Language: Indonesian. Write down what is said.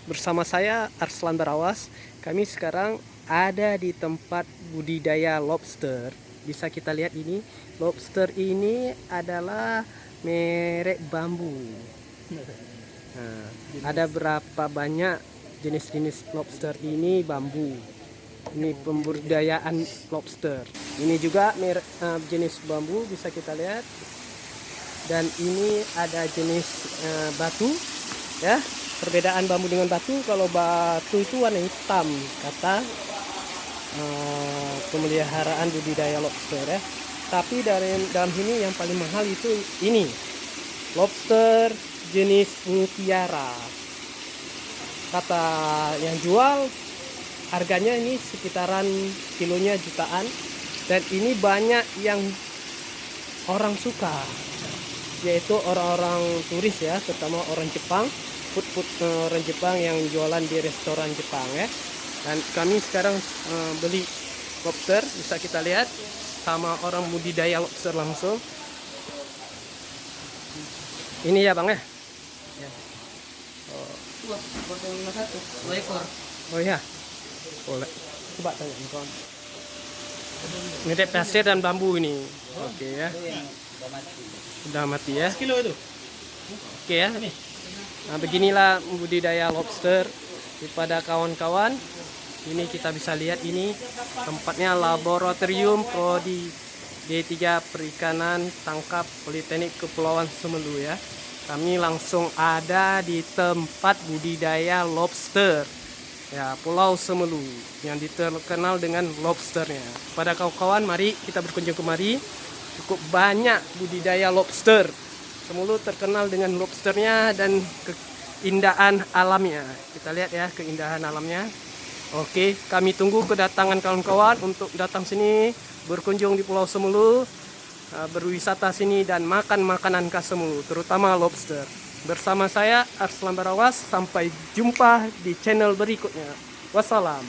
bersama saya Arslan Barawas. Kami sekarang ada di tempat budidaya lobster. Bisa kita lihat ini, lobster ini adalah merek bambu. Nah, ada berapa banyak jenis-jenis lobster ini bambu. Ini pembudidayaan lobster. Ini juga merek jenis bambu bisa kita lihat. Dan ini ada jenis batu, ya. Perbedaan bambu dengan batu, kalau batu itu warna hitam kata pemeliharaan budidaya lobster, ya. Tapi dalam sini yang paling mahal itu ini lobster jenis mutiara. Kata yang jual harganya ini sekitaran kilonya jutaan, dan ini banyak yang orang suka, yaitu orang-orang turis, ya, terutama orang Jepang, food orang Jepang yang jualan di restoran Jepang, ya. Dan kami sekarang beli lobster, bisa kita lihat sama orang budidaya lobster langsung. Ini ya bang, ya. Dua, 051, 2 ekor. Oh ya, boleh. Coba tanya kawan. Ini dek pasir dan bambu ini. Oke, ya. Itu yang udah mati. Udah mati, ya. Kilo itu. Oke, ya. Nah, beginilah budidaya lobster pada kawan-kawan. Ini kita bisa lihat ini tempatnya Laboratorium Prodi D3 Perikanan Tangkap Politeknik Kepulauan Semelu, ya. Kami langsung ada di tempat budidaya lobster, ya, Pulau Semelu yang terkenal dengan lobsternya. Pada kawan-kawan, mari kita berkunjung kemari. Cukup banyak budidaya lobster. Semelu terkenal dengan lobsternya dan keindahan alamnya. Kita lihat, ya, keindahan alamnya. Oke, kami tunggu kedatangan kawan-kawan untuk datang sini, berkunjung di Pulau Semelu, berwisata sini dan makan makanan khas Semelu, terutama lobster. Bersama saya Arslan Barawas, sampai jumpa di channel berikutnya. Wassalam.